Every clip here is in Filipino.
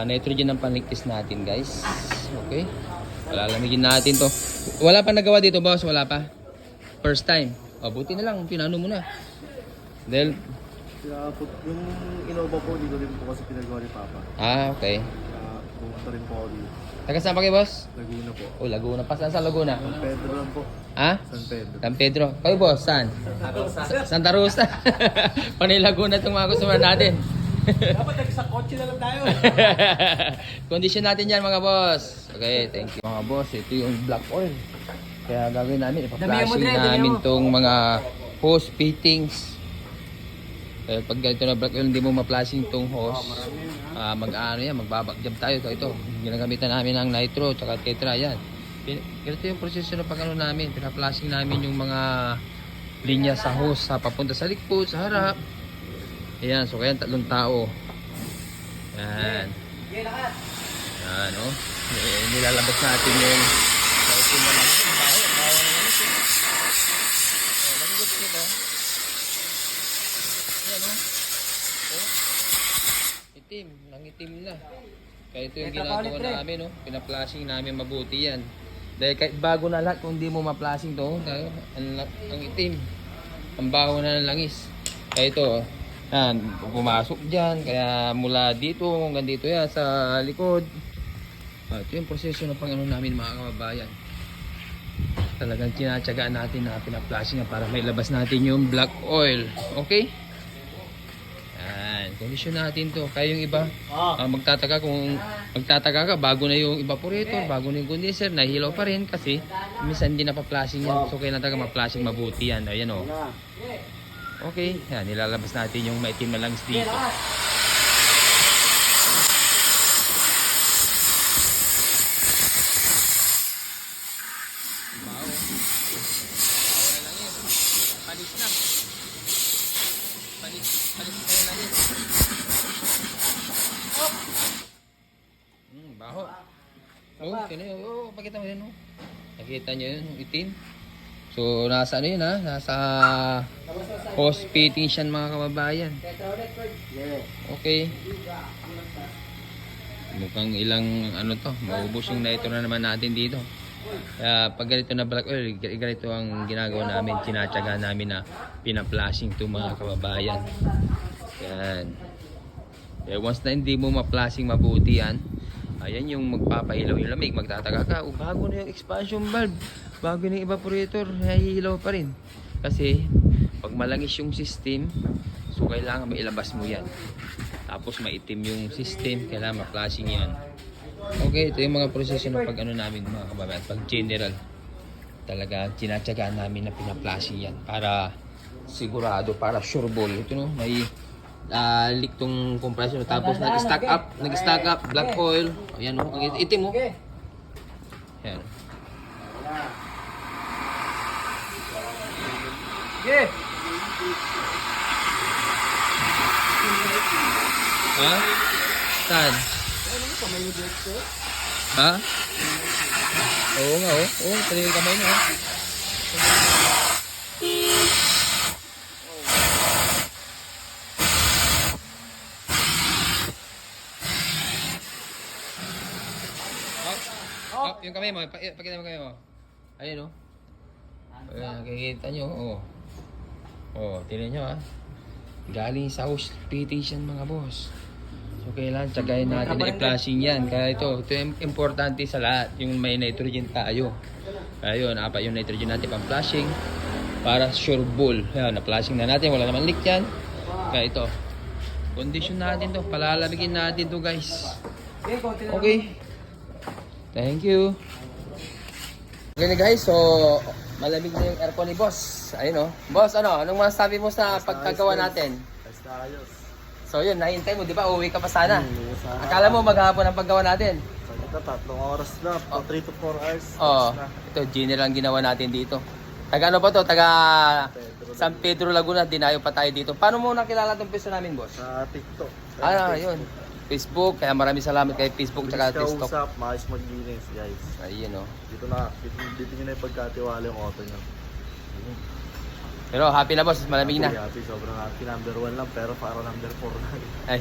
Nitrogen ang panligtis natin, guys. Okay. Palalamigin natin to. Wala pa nagawa dito, boss? Wala pa? First time. O, buti na lang. Pinano mo na. Dahil... Yung Innova po, dito rin po kasi pinagawa ni Papa. okay. Pumunta rin po ako dito. Taga saan pa kayo, boss? Laguna po. O, Laguna. Pa saan sa Laguna? San Pedro lang po. Ha? San Pedro. San Pedro. Kayo, boss? Saan? Santa Rosa. Panay Laguna itong mga customer natin. Dapat sa kotse na lang tayo. Condition natin yan, mga boss. Okay, thank you. Mga boss, ito yung black oil. Kaya gagawin namin, ipa-flashing namin tong mga hose fittings. Pag ganito na black oil, hindi mo ma-flashing tong hose. Magbabagjab tayo. Ito, ginagamitan namin ng nitro, tsaka tetra, yan. Ganito yung proseso ng pag-ano namin. Pina-flashing namin yung mga linya sa hose, papunta sa likod, sa harap. Ayan, so kaya 3 tao. Yan. Yan, o. Nilalabas natin yung itim na lang. Baho na lang ito. Nagugot ito. Ayan, o. Itim. Nangitim na. Kaya ito yung ginagawa namin, o. Pina-flashing namin mabuti yan. Dahil kahit bago na lahat, kung hindi mo ma-flashing to, ang itim. Ang baho na ng langis. Kaya ito, o. Yan, pumasok dyan, kaya mula dito hanggang dito yan sa likod. Ito yung proseso ng pang-ano namin, mga kababayan. Talagang tinatsagaan natin na pina-flashing para may labas natin yung black oil. Okay? Yan, kondisyon natin to. Kaya yung iba, magtataka ka, bago na yung evaporator, bago na yung condenser, nahihilaw pa rin kasi minsan hindi na pa-flashing yan. So kaya nataga ma-flashing mabuti yan. Ayan, o. Okay, yan, nilalabas natin yung maitim na langis dito. Bawo. Bawo na lang yun. Panis na. Panis na lang yun. Baho. Tingnan nyo. Pakita mo yun. Nakita nyo yun, itim. So, nasa ano yun ha? Nasa hose fitting yan, mga kababayan. Okay. Mukhang ilang ano to, maubos yung nitro na naman natin dito. Kaya pag ganito na black oil, ganito ang ginagawa namin, tinatsaga namin na pina-flashing to, mga kababayan. Yan. Kaya once na hindi mo ma-flashing mabuti yan, ayan yung magpapailaw yung lamig, magtataka ka, bago na yung expansion valve, bago na yung evaporator, nahihilaw pa rin. Kasi pag malangis yung system, so kailangan mailabas mo yan. Tapos maitim yung system, kailangan ma-flashing yan. Okay, ito yung mga proseso ng pag-ano namin, mga kababayan. Pag general, talaga tinatsagaan namin na pina-flashing yan para sigurado, para sure ball. Ito no, may leak tong compressor, tapos nag-stack up black oil. Ayan o, ang itim mo. Ayan. Ha? Saan? Ha? Oo nga, oh. Oo, pwede yung kamay na, oh. Yung kamay mo, pakita mo kamay mo. Ayun, oh. Nakikita nyo, oh. Oh, tingnan nyo, ha. Galing sa hose fitting yan, mga boss. So, kailangan tsagayin natin na i-flashing yan. Kaya ito yung importante sa lahat, yung may nitrogen tayo. Kaya yun, apat yung nitrogen natin pang flashing para sure ball. Ayan, na-flashing na natin, wala naman leak yan. Kaya ito, condition natin to, palalamigin natin to, guys. Okay. Thank you. Okay na, guys, so malamig na yung aircon ni boss. Ayun, oh. Boss, anong masasabi mo sa pagkagawa natin? Ayos. So yun, nahintay mo, di ba? Uwi ka pa sana. Akala mo maghapon ang paggawa natin. Ito, 3 oras na. 3 to 4 hours. Oo. Ito, general ang ginawa natin dito. Taga ano pa to? Taga San Pedro, Laguna. Dinayo pa tayo dito. Paano mo nakilala itong pwesto namin, boss? Sa TikTok. Yun. Facebook. Kaya maraming salamat kay Facebook at TikTok. Kausap, maayos maglinis, guys. Ayun, oh. Dito nyo na yung pagkatiwala yung auto nyo. Pero happy na, boss. Malamig na. Happy, sobrang happy. Number 1 lang, pero para number 4 na. Ay.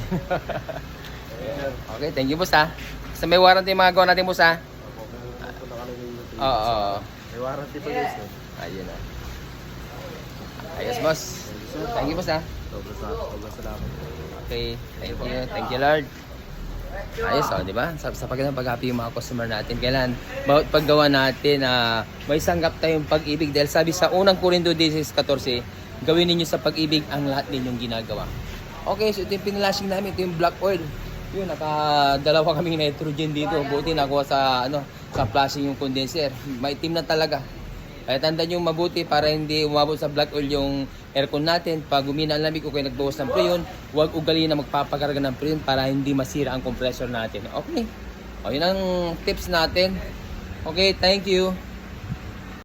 Okay, thank you, boss ha. Sa may warranty yung mga gawa natin, boss ha. Punta ka na yung Oo. May warranty pa yun, sir. Ayun na. Ayos, boss. Thank you, boss ha. Sobrang salamat. Okay, thank you. Thank you, Lord. Ayos, oh, di ba? Sa pagkakang pag-happy yung mga customer natin. Kailan, bawat paggawa natin, may sanggap tayong pag-ibig. Dahil sabi sa unang Corinto 16:14, gawin ninyo sa pag-ibig ang lahat ninyong ginagawa. Okay, so ito yung pinalashing namin. Ito yung black oil. Yun, nakadalawa kaming nitrogen dito. Buti nakuha sa, sa flashing yung condenser. Maitim na talaga. Kaya tandaan nyo mabuti para hindi umabot sa black oil yung aircon natin. Pag umina ang lamig o kaya nagbawas ng preyon, huwag ugali na magpapakarga ng preyon para hindi masira ang compressor natin. Okay. O, yun ang tips natin. Okay, thank you.